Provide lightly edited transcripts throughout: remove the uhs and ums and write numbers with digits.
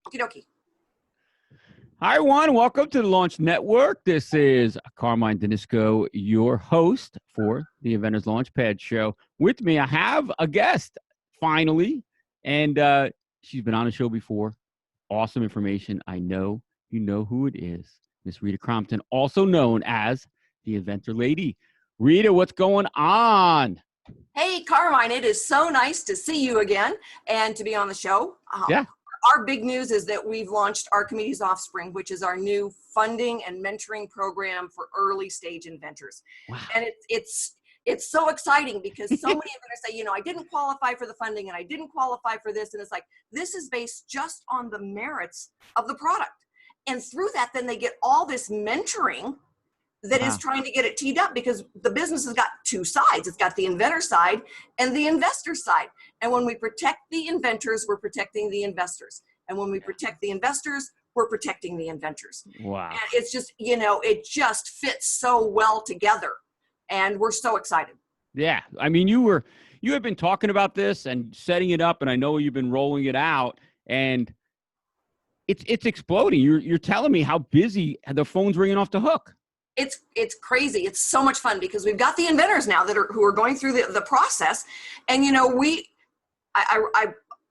Okie dokie. Hi, everyone. Welcome to the Launch Network. This is Carmine Danisco, your host for the Inventors Launchpad Show. With me, I have a guest, finally, and she's been on the show before. Awesome information. I know you know who it is. Miss Rita Crompton, also known as the Inventor Lady. Rita, what's going on? Hey, Carmine, it is so nice to see you again and to be on the show. Yeah. Our big news is that we've launched Archimedes Offspring, which is our new funding and mentoring program for early stage inventors. Wow. And it's so exciting because so many inventors say, I didn't qualify for the funding and I didn't qualify for this. And it's like, this is based just on the merits of the product. And through that, then they get all this mentoring that is trying to get it teed up, because the business has got two sides. It's got the inventor side and the investor side. And when we protect the inventors, we're protecting the investors. And when we protect the investors, we're protecting the inventors. Wow. And it's just, it just fits so well together. And we're so excited. Yeah. I mean, you had been talking about this and setting it up, and I know you've been rolling it out, and it's exploding. You're telling me how busy the phone's ringing off the hook. It's crazy. It's so much fun because we've got the inventors now who are going through the process. And,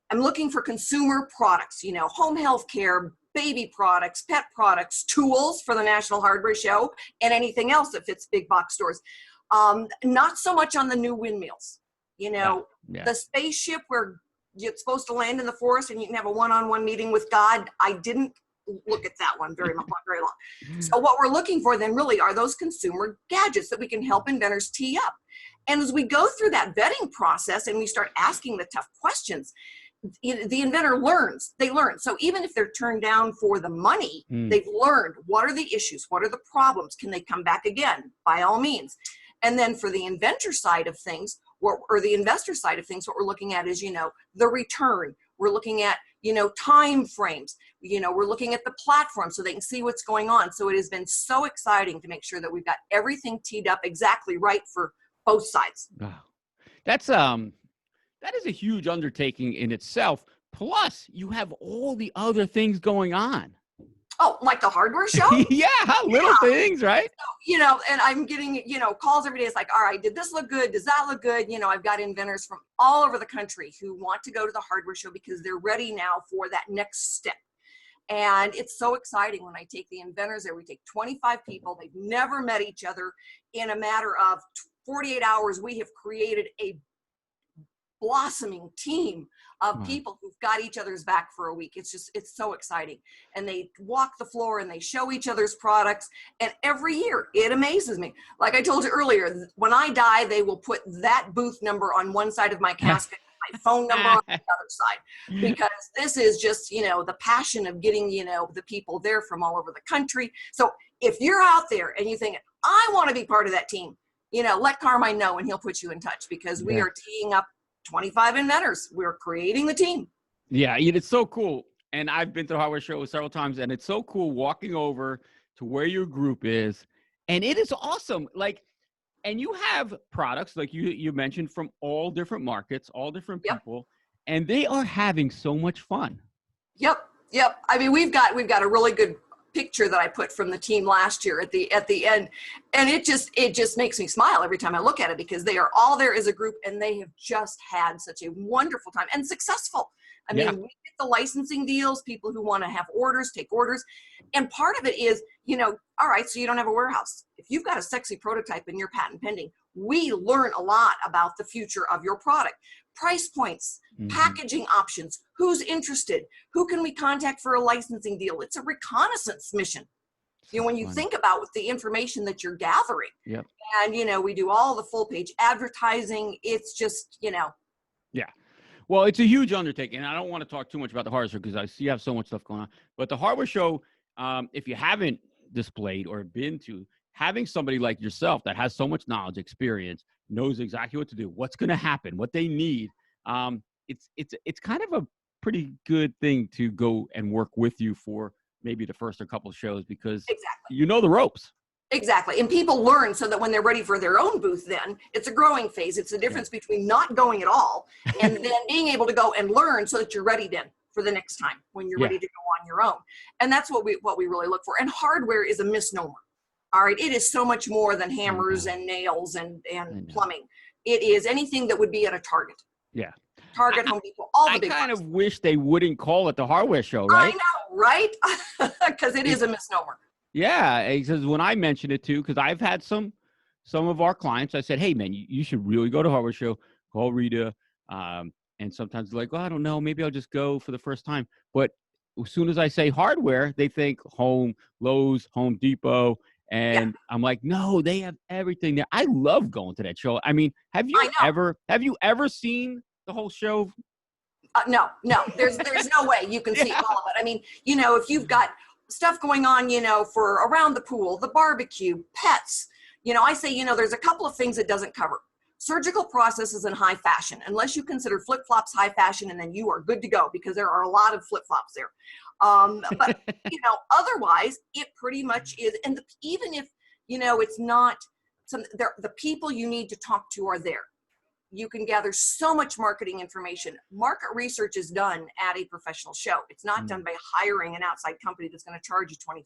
I'm looking for consumer products, home health care, baby products, pet products, tools for the National Hardware Show, and anything else that fits big box stores. Not so much on the new windmills, the spaceship where you're supposed to land in the forest and you can have a one-on-one meeting with God. I didn't look at that one very long. So what we're looking for then really are those consumer gadgets that we can help inventors tee up. And as we go through that vetting process and we start asking the tough questions, the inventor learns. They learn. So even if they're turned down for the money, they've learned what are the issues, what are the problems, can they come back again? By all means. And then for the inventor side of things, or the investor side of things, what we're looking at is, the return. We're looking at, time frames. We're looking at the platform so they can see what's going on. So it has been so exciting to make sure that we've got everything teed up exactly right for both sides. Wow. That is a huge undertaking in itself. Plus, you have all the other things going on. Oh, like the hardware show? Yeah, little things, right? So, and I'm getting, calls every day. It's like, all right, did this look good? Does that look good? I've got inventors from all over the country who want to go to the hardware show because they're ready now for that next step. And it's so exciting when I take the inventors there. We take 25 people. They've never met each other. In a matter of 48 hours, we have created a blossoming team of people who've got each other's back for a week. It's so exciting. And they walk the floor and they show each other's products. And every year it amazes me. Like I told you earlier, when I die, they will put that booth number on one side of my casket, my phone number on the other side, because this is just, the passion of getting, the people there from all over the country. So if you're out there and you think, I want to be part of that team, let Carmine know and he'll put you in touch, because we are teeing up 25 inventors. We're creating the team. Yeah, it's so cool. And I've been to the hardware show several times, and it's so cool walking over to where your group is. And it is awesome. And you have products, like you mentioned, from all different markets, all different people, and they are having so much fun. Yep. I mean, we've got a really good picture that I put from the team last year at the end, and it just makes me smile every time I look at it, because they are all there as a group and they have just had such a wonderful time and successful. I mean, we get the licensing deals, people who want to have orders, take orders. And part of it is, all right, so you don't have a warehouse. If you've got a sexy prototype and you're patent pending, we learn a lot about the future of your product. Price points, packaging options, who's interested, who can we contact for a licensing deal? It's a reconnaissance mission. When you think about the information that you're gathering, and, we do all the full page advertising. It's just, Yeah. Well, it's a huge undertaking. And I don't want to talk too much about the hardware show because I see you have so much stuff going on. But the hardware show, if you haven't displayed or been to, having somebody like yourself that has so much knowledge, experience, knows exactly what to do, what's going to happen, what they need. It's kind of a pretty good thing to go and work with you for maybe the first or couple of shows, because you know the ropes. Exactly. And people learn so that when they're ready for their own booth, then it's a growing phase. It's the difference between not going at all and then being able to go and learn so that you're ready then for the next time when you're Yeah. ready to go on your own. And that's what we really look for. And hardware is a misnomer. All right. It is so much more than hammers and nails and plumbing. It is anything that would be at a Target. Yeah. Target, Home Depot, all the I big kind ones. of wish they wouldn't call it the hardware show, right? I know, right? Because it is a misnomer. Yeah, because when I mentioned it too, because I've had some of our clients, I said, hey man, you should really go to hardware show, call Rita. And sometimes they're like, well, I don't know, maybe I'll just go for the first time. But as soon as I say hardware, they think home, Lowe's, Home Depot. And I'm like, no, they have everything there. I love going to that show. I mean, have you ever seen the whole show? No, there's no way you can see all of it. I mean, if you've got stuff going on, for around the pool, the barbecue, pets, I say, there's a couple of things it doesn't cover. Surgical processes in high fashion, unless you consider flip-flops high fashion, and then you are good to go because there are a lot of flip-flops there. But, otherwise it pretty much is. And even if, it's not the people you need to talk to are there. You can gather so much marketing information. Market research is done at a professional show. It's not done by hiring an outside company that's going to charge you $20,000.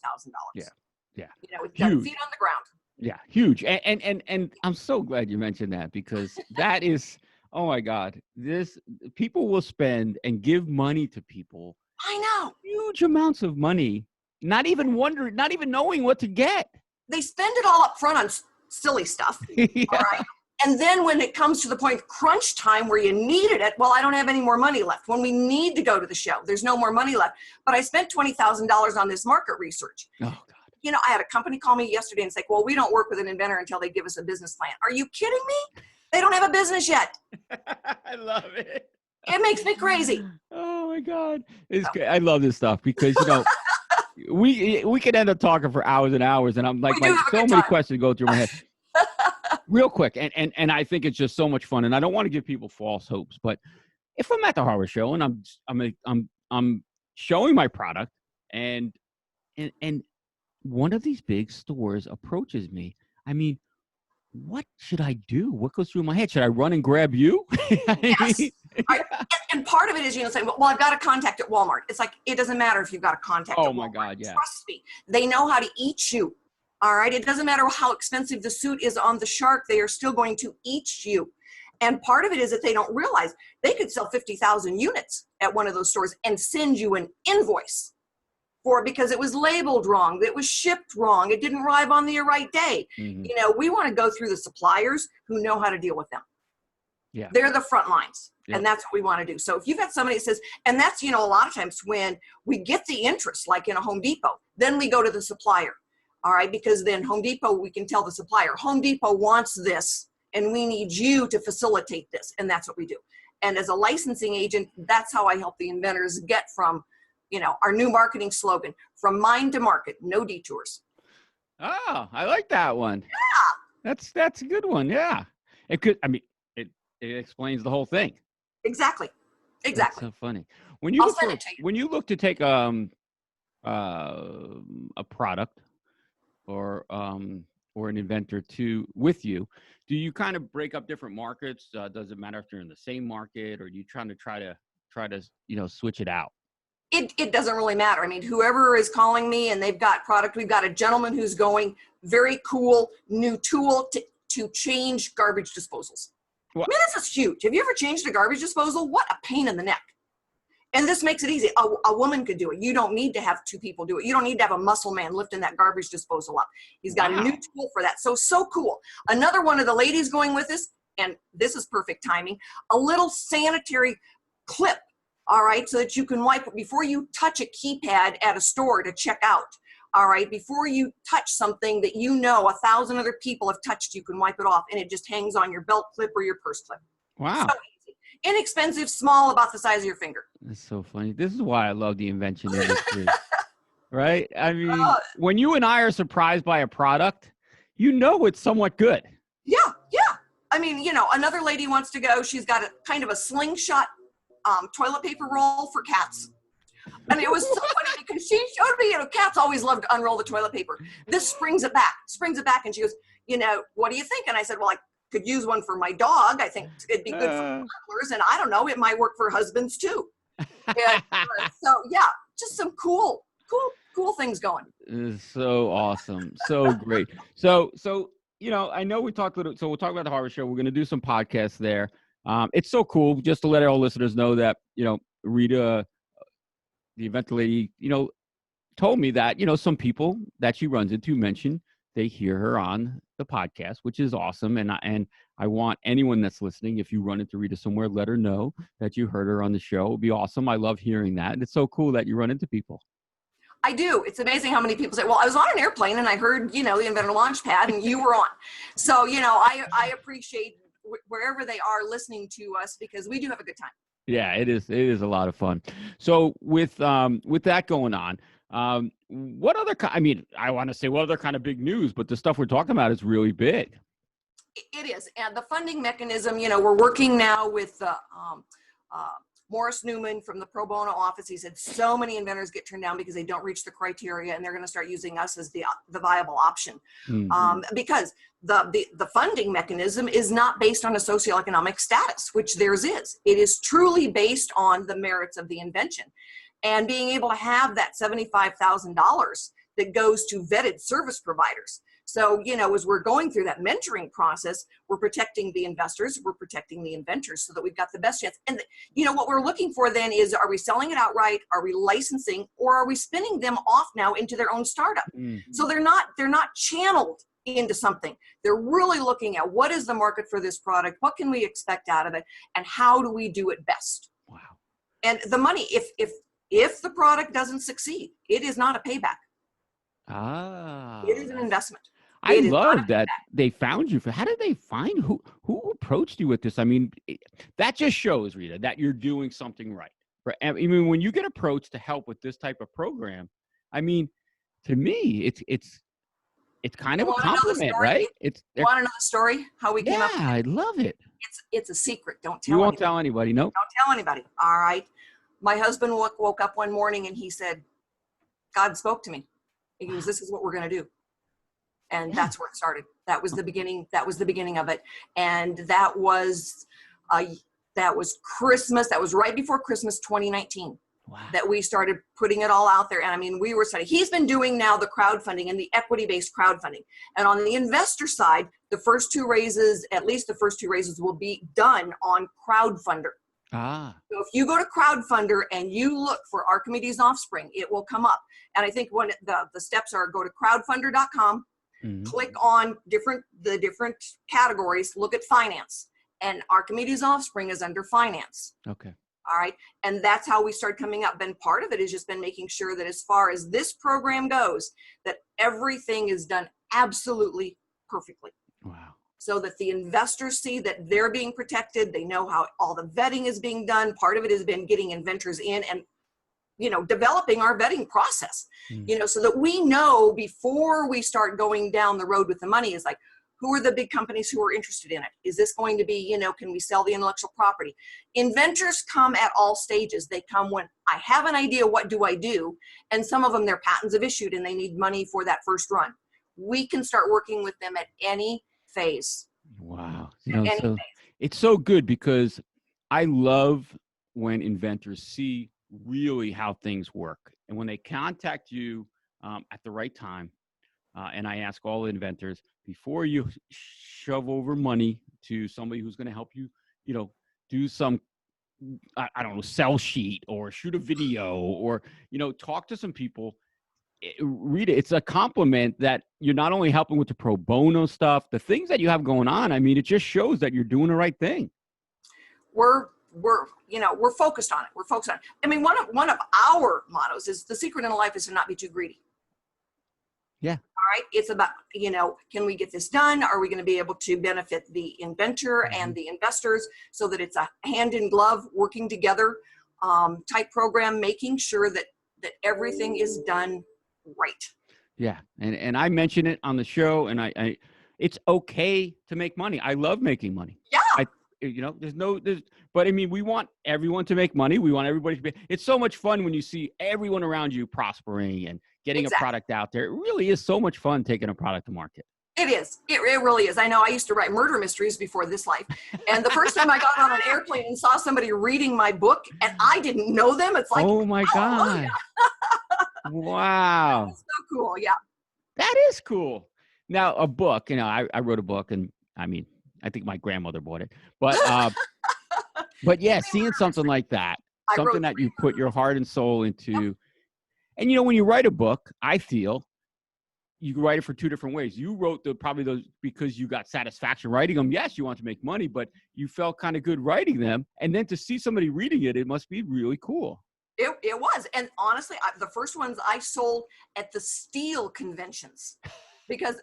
Yeah. It's done feet on the ground. Yeah, huge. And I'm so glad you mentioned that, because that is, oh my God, people will spend and give money to people. I know. Huge amounts of money, not even knowing what to get. They spend it all up front on silly stuff. Yeah. All right. And then when it comes to the point of crunch time where you needed it, well, I don't have any more money left. When we need to go to the show, there's no more money left. But I spent $20,000 on this market research. Oh, God. I had a company call me yesterday and say, well, we don't work with an inventor until they give us a business plan. Are you kidding me? They don't have a business yet. I love it. It makes me crazy. Oh, my God. It's great. I love this stuff because, we could end up talking for hours and hours. And I'm like, so many questions go through my head. Real quick, and I think it's just so much fun, and I don't want to give people false hopes, but if I'm at the hardware show and I'm showing my product, and one of these big stores approaches me, I mean, what should I do? What goes through my head? Should I run and grab you? Yes. And part of it is, saying, well, I've got a contact at Walmart. It's like, it doesn't matter if you've got a contact at Walmart. Oh my God, yeah. Trust me, they know how to eat you. All right. It doesn't matter how expensive the suit is on the shark. They are still going to eat you. And part of it is that they don't realize they could sell 50,000 units at one of those stores and send you an invoice because it was labeled wrong. It was shipped wrong. It didn't arrive on the right day. Mm-hmm. We want to go through the suppliers who know how to deal with them. Yeah. They're the front lines. Yeah. And that's what we want to do. So if you've got somebody that says, and that's, a lot of times when we get the interest, like in a Home Depot, then we go to the supplier. All right, because then Home Depot, we can tell the supplier, Home Depot wants this, and we need you to facilitate this, and that's what we do. And as a licensing agent, that's how I help the inventors get from, our new marketing slogan, from mind to market, no detours. Oh, I like that one. Yeah. That's a good one, yeah. It explains the whole thing. Exactly. That's so funny. When you look to take a product or an inventor with you, do you kind of break up different markets? Does it matter if you're in the same market, or are you trying to try to switch it out? It doesn't really matter. I mean, whoever is calling me and they've got product, we've got a gentleman who's going, very cool new tool to change garbage disposals. What? I mean, this is huge. Have you ever changed a garbage disposal? What a pain in the neck. And this makes it easy. A woman could do it. You don't need to have two people do it. You don't need to have a muscle man lifting that garbage disposal up. He's got a new tool for that. So cool. Another one of the ladies going with us, and this is perfect timing, a little sanitary clip, all right, so that you can wipe it before you touch a keypad at a store to check out. All right, before you touch something that 1,000 other people have touched, you can wipe it off, and it just hangs on your belt clip or your purse clip. Wow. So easy. Inexpensive, small, about the size of your finger. That's so funny. This is why I love the invention industry. Right? I mean, when you and I are surprised by a product, it's somewhat good. Yeah. I mean, another lady wants to go. She's got a kind of a slingshot toilet paper roll for cats. And it was so funny because she showed me, cats always love to unroll the toilet paper. This springs it back. And she goes, what do you think? And I said, well, I could use one for my dog. I think it'd be good for toddlers. And I don't know, it might work for husbands too. So yeah, just some cool things going. So awesome. So great. So, I know we talked a little, so we'll talk about the Harbor Show. We're going to do some podcasts there. It's so cool just to let our listeners know that, Rita, the event lady, told me that, some people that she runs into mention they hear her on the podcast, which is awesome. And I want anyone that's listening, if you run into Rita somewhere, let her know that you heard her on the show. It'd be awesome. I love hearing that. And it's so cool that you run into people. I do. It's amazing how many people say, well, I was on an airplane and I heard, the Inventor Launchpad and you were on. So, I appreciate wherever they are listening to us because we do have a good time. Yeah, it is. It is a lot of fun. So with that going on, what other, I want to say what other kind of big news, but the stuff we're talking about is really big. It is. And the funding mechanism, we're working now with Morris Newman from the Pro Bono office. He said so many inventors get turned down because they don't reach the criteria, and they're going to start using us as the viable option. Because the funding mechanism is not based on a socioeconomic status, which theirs is. It is truly based on the merits of the invention. And being able to have that $75,000 that goes to vetted service providers. So, as we're going through that mentoring process, we're protecting the investors, we're protecting the inventors so that we've got the best chance. And, what we're looking for then is, are we selling it outright? Are we licensing? Or are we spinning them off now into their own startup? So they're not channeled into something. They're really looking at what is the market for this product? What can we expect out of it? And how do we do it best? Wow. And the money, if the product doesn't succeed, it is not a payback. It is an investment. I love that they found you. How did they find who approached you with this? I mean, that just shows, Rita, that you're doing something right. I mean, when you get approached to help with this type of program, I mean, to me, it's kind of a compliment, right? You want to know the story? How we came up? Yeah, I love it. It's a secret. Don't tell. You won't tell anybody. Nope. Don't tell anybody. All right. My husband woke up one morning and he said, "God spoke to me." He goes, "This is what we're going to do." And that's where it started. That was the beginning. That was the beginning of it. And that was Christmas. That was right before Christmas 2019. Wow. That we started putting it all out there. And I mean, we were studying. He's been doing now the crowdfunding and the equity-based crowdfunding. And on the investor side, at least the first two raises will be done on Crowdfunder. So if you go to Crowdfunder and you look for Archimedes Offspring, it will come up. And I think when the steps are, go to crowdfunder.com, click on the different categories, look at finance, and Archimedes Offspring is under finance. Okay. All right. And that's how we started coming up. And part of it has just been making sure that as far as this program goes, that everything is done absolutely perfectly. Wow. So that the investors see that they're being protected. They know how all the vetting is being done. Part of it has been getting inventors in and, developing our vetting process, so that we know before we start going down the road with the money is like, who are the big companies who are interested in it? Is this going to be, can we sell the intellectual property? Inventors come at all stages. They come when I have an idea, what do I do? And some of them, their patents have issued and they need money for that first run. We can start working with them at any phase. Wow. It's so good because I love when inventors see really how things work. And when they contact you at the right time, and I ask all inventors, before you shove over money to somebody who's going to help you, do some, I don't know, sell sheet or shoot a video or, talk to some people, Rita, it's a compliment that you're not only helping with the pro bono stuff, the things that you have going on. I mean, it just shows that you're doing the right thing. We're focused on it. We're focused on it. I mean, one of our mottos is the secret in life is to not be too greedy. Yeah. All right. It's about, can we get this done? Are we going to be able to benefit the inventor and the investors so that it's a hand in glove working together type program, making sure that everything is done right. Yeah. And I mentioned it on the show and I it's okay to make money. I love making money. Yeah. But I mean, we want everyone to make money. We want everybody to it's so much fun when you see everyone around you prospering and getting a product out there. It really is so much fun taking a product to market. It is. It really is. I know I used to write murder mysteries before this life. And the first time I got on an airplane and saw somebody reading my book and I didn't know them, it's like, Oh my God. Wow. That's so cool. Yeah. That is cool. Now, a book, I wrote a book, and I mean, I think my grandmother bought it, but yeah, seeing something like that, something that you put your heart and soul into, and when you write a book, I feel you write it for two different ways. You wrote probably those because you got satisfaction writing them. Yes, you want to make money, but you felt kind of good writing them. And then to see somebody reading it, it must be really cool. It was. And honestly, the first ones I sold at the steel conventions because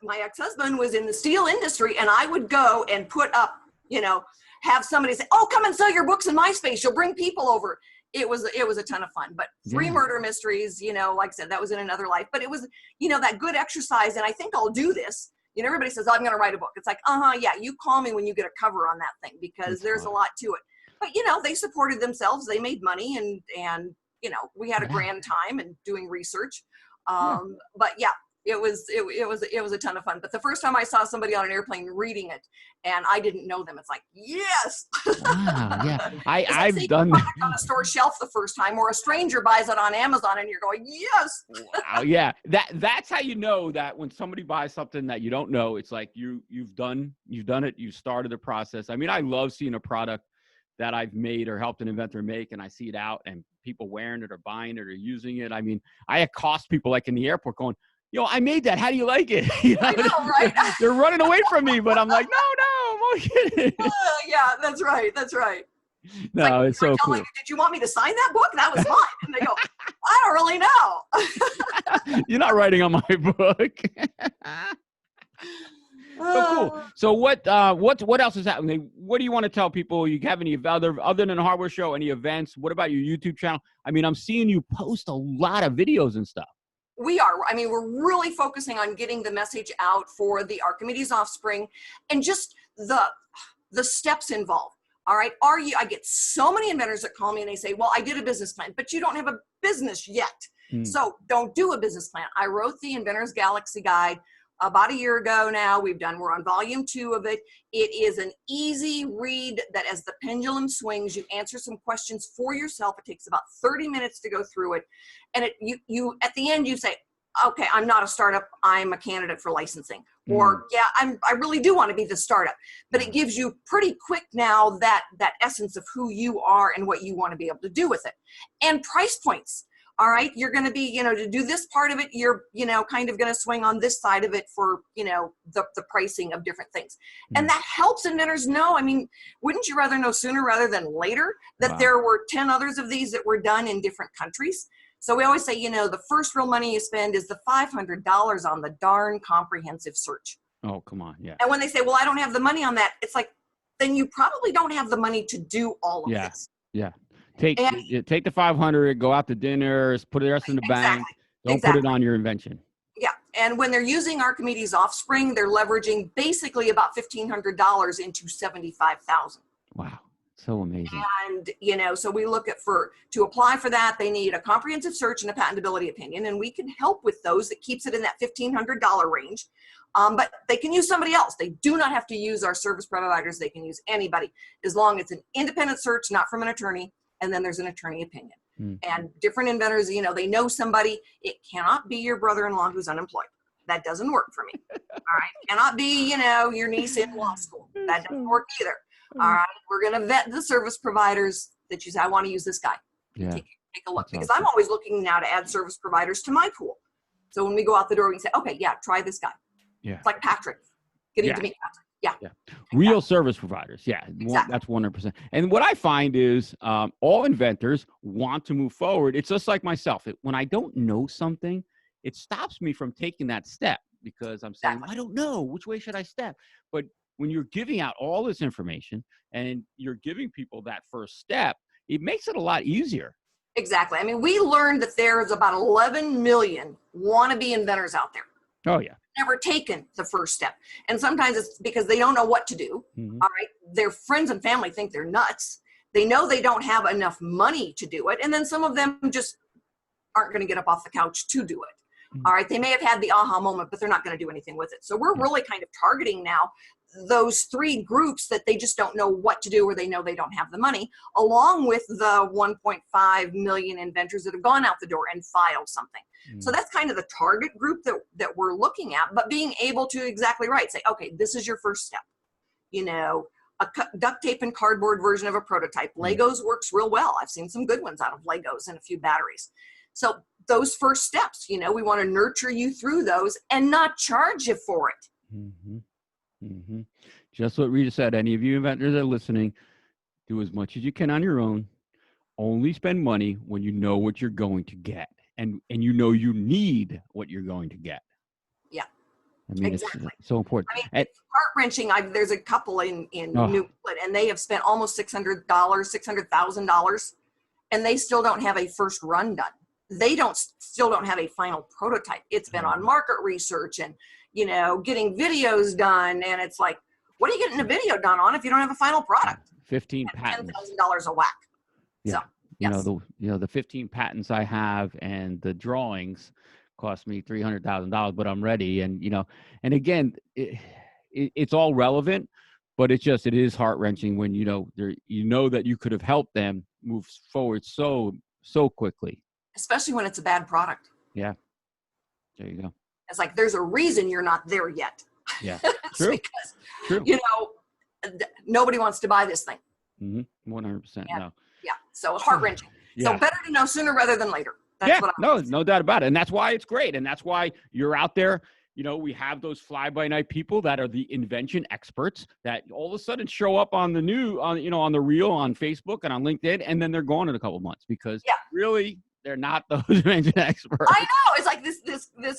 my ex-husband was in the steel industry, and I would go and put up, have somebody say, oh, come and sell your books in my space. You'll bring people over. It was a ton of fun, but 3 murder mysteries, like I said, that was in another life, but it was, that good exercise. And I think I'll do this. Everybody says, oh, I'm going to write a book. It's like, yeah, you call me when you get a cover on that thing, because there's a lot to it. But, they supported themselves. They made money, and we had a grand time and doing research. But yeah, it was a ton of fun. But the first time I saw somebody on an airplane reading it and I didn't know them, it's like, yes. Wow, yeah. I've done that on a store shelf the first time, or a stranger buys it on Amazon and you're going, yes. Wow, yeah. That's how you know that when somebody buys something that you don't know, it's like you've done it, you started the process. I mean, I love seeing a product that I've made or helped an inventor make, and I see it out and people wearing it or buying it or using it. I mean, I accost people like in the airport going, I made that. How do you like it? I know, right? They're running away from me, but I'm like, no, I'm only kidding. Yeah, that's right. That's right. No, it's so cool. Did you want me to sign that book? That was mine. And they go, I don't really know. You're not writing on my book. Cool. So what else is happening? What do you want to tell people? You have any other than a hardware show, any events? What about your YouTube channel? I mean, I'm seeing you post a lot of videos and stuff. We are. I mean, we're really focusing on getting the message out for the Archimedes offspring and just the steps involved. All right. I get so many inventors that call me and they say, well, I did a business plan, but you don't have a business yet. So don't do a business plan. I wrote the Inventor's Galaxy Guide about a year ago now. We're on volume 2 of it. It is an easy read that as the pendulum swings, you answer some questions for yourself. It takes about 30 minutes to go through it. And you at the end, you say, okay, I'm not a startup. I'm a candidate for licensing. Or yeah, I really do want to be the startup. But it gives you pretty quick now that essence of who you are and what you want to be able to do with it. And price points. All right, you're going to be, to do this part of it, you're, kind of going to swing on this side of it for, the pricing of different things. And that helps inventors know. I mean, wouldn't you rather know sooner rather than later that there were 10 others of these that were done in different countries? So we always say, the first real money you spend is the $500 on the darn comprehensive search. Oh, come on. Yeah. And when they say, well, I don't have the money on that, it's like, then you probably don't have the money to do all of this. Yeah. Take the 500, go out to dinner, put the rest in the bank. Don't put it on your invention. Yeah. And when they're using Archimedes offspring, they're leveraging basically about $1,500 into $75,000. Wow. So amazing. And, so we look at to apply for that, they need a comprehensive search and a patentability opinion. And we can help with those. That keeps it in that $1,500 range. But they can use somebody else. They do not have to use our service providers. They can use anybody as long as it's an independent search, not from an attorney. And then there's an attorney opinion. And different inventors, they know somebody. It cannot be your brother-in-law who's unemployed. That doesn't work for me. All right. Cannot be, your niece in law school. That doesn't work either. All right. We're going to vet the service providers that you say, I want to use this guy. Yeah. Take a look. Because I'm always looking now to add service providers to my pool. So when we go out the door, we can say, okay, yeah, try this guy. Yeah. It's like Patrick. Getting to meet Patrick. Yeah. Real service providers. Yeah. Exactly. That's 100%. And what I find is all inventors want to move forward. It's just like myself. When I don't know something, it stops me from taking that step because I'm saying, I don't know. Which way should I step? But when you're giving out all this information and you're giving people that first step, it makes it a lot easier. Exactly. I mean, we learned that there's about 11 million wannabe inventors out there. Oh, yeah. Never taken the first step. And sometimes it's because they don't know what to do. All right. Their friends and family think they're nuts. They know they don't have enough money to do it. And then some of them just aren't going to get up off the couch to do it. All right. They may have had the aha moment, but they're not going to do anything with it. So we're really kind of targeting now those three groups that they just don't know what to do, or they know they don't have the money, along with the 1.5 million inventors that have gone out the door and filed something. So that's kind of the target group that we're looking at, but being able to exactly right, say, okay, this is your first step. You know, a duct tape and cardboard version of a prototype. Legos works real well. I've seen some good ones out of Legos and a few batteries. So those first steps, you know, we want to nurture you through those and not charge you for it. Mm-hmm. Mm-hmm. Just what Rita said. Any of you inventors that are listening, do as much as you can on your own. Only spend money when you know what you're going to get, and you know you need what you're going to get. Yeah, I mean, exactly. It's so important. I mean, it's heart-wrenching. There's a couple in New England, and they have spent almost $600,000, and they still don't have a first run done. They still don't have a final prototype. It's been on market research and, you know, getting videos done. And it's like, what are you getting a video done on if you don't have a final product? 15 patents. $10,000 a whack. Yeah. So, yes. The 15 patents I have and the drawings cost me $300,000, but I'm ready. And, you know, and again, it's all relevant, but it is heart-wrenching when, you know that you could have helped them move forward so quickly. Especially when it's a bad product. Yeah. There you go. It's like, there's a reason you're not there yet. Yeah. True. Because, you know, nobody wants to buy this thing. 100%. No. Yeah. So heart-wrenching. Yeah. So better to know sooner rather than later. That's what I'm no doubt about it. And that's why it's great. And that's why you're out there. You know, we have those fly-by-night people that are the invention experts that all of a sudden show up on the on the reel on Facebook and on LinkedIn, and then they're gone in a couple of months because really they're not those invention experts. I know. It's like this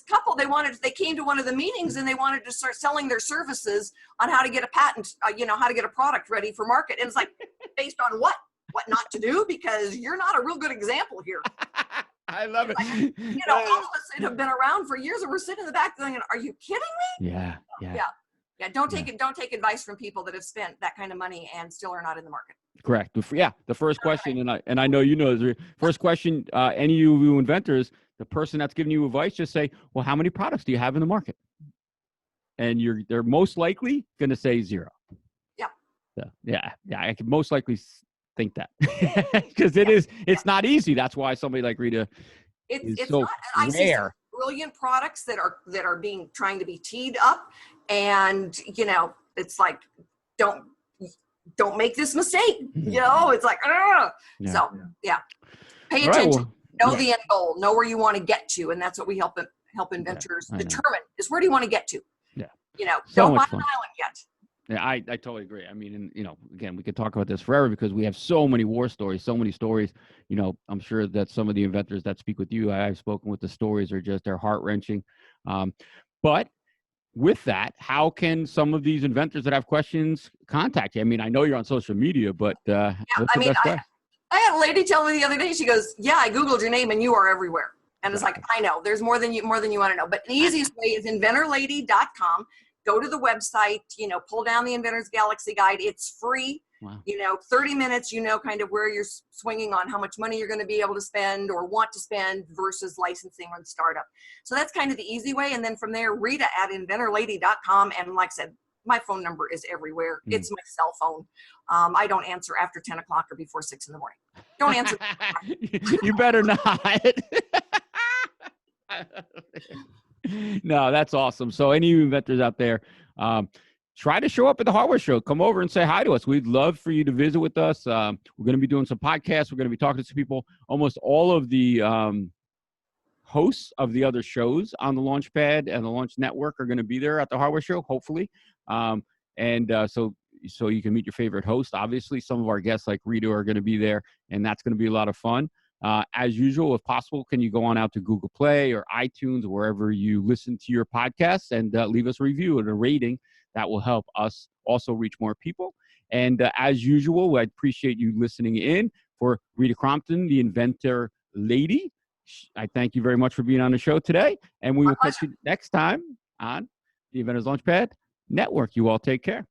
couple, they came to one of the meetings and they wanted to start selling their services on how to get a patent, how to get a product ready for market. And it's like, based on what not to do, because you're not a real good example here. I love it. Like, all of us that have been around for years and we're sitting in the back thinking, are you kidding me? Yeah. Don't take advice from people that have spent that kind of money and still are not in the market. Correct. The first question, and I know you know the first question, any of you inventors, the person that's giving you advice, just say, well, how many products do you have in the market? And they're most likely going to say 0. Yeah. I could most likely think that because it's not easy. That's why somebody like Rita is so not, I see some rare. Brilliant products that are trying to be teed up, and it's like, don't make this mistake. It's like, so pay attention. Know the end goal. Know where you want to get to, and that's what we help inventors determine is where do you want to get to. Don't buy an island yet. Yeah, I totally agree. I mean, and again, we could talk about this forever because we have so many war stories, so many stories. I'm sure that some of the inventors that speak with you, I've spoken with, the stories they're heart-wrenching. But with that, how can some of these inventors that have questions contact you? I mean, I know you're on social media, but what's the best way? I had a lady tell me the other day, she goes, yeah, I Googled your name and you are everywhere. And it's like, I know, there's more than you want to know. But the easiest way is inventorlady.com. Go to the website, pull down the Inventor's Galaxy Guide. It's free. Wow. 30 minutes, kind of where you're swinging on how much money you're going to be able to spend or want to spend versus licensing or the startup. So that's kind of the easy way. And then from there, Rita at inventorlady.com. And like I said, my phone number is everywhere. It's my cell phone. I don't answer after 10 o'clock or before 6 in the morning. Don't answer. You better not. No, that's awesome. So any inventors out there, try to show up at the hardware show. Come over and say hi to us. We'd love for you to visit with us. We're going to be doing some podcasts. We're going to be talking to some people. Almost all of the hosts of the other shows on the Launchpad and the Launch Network are going to be there at the hardware show, hopefully. So you can meet your favorite host. Obviously, some of our guests like Rita are going to be there, and that's going to be a lot of fun. As usual, if possible, can you go on out to Google Play or iTunes or wherever you listen to your podcasts and leave us a review and a rating. That will help us also reach more people. And as usual, I appreciate you listening in. For Rita Crompton, the Inventor Lady, I thank you very much for being on the show today. And we will catch you next time on the Inventors Launchpad Network. You all take care.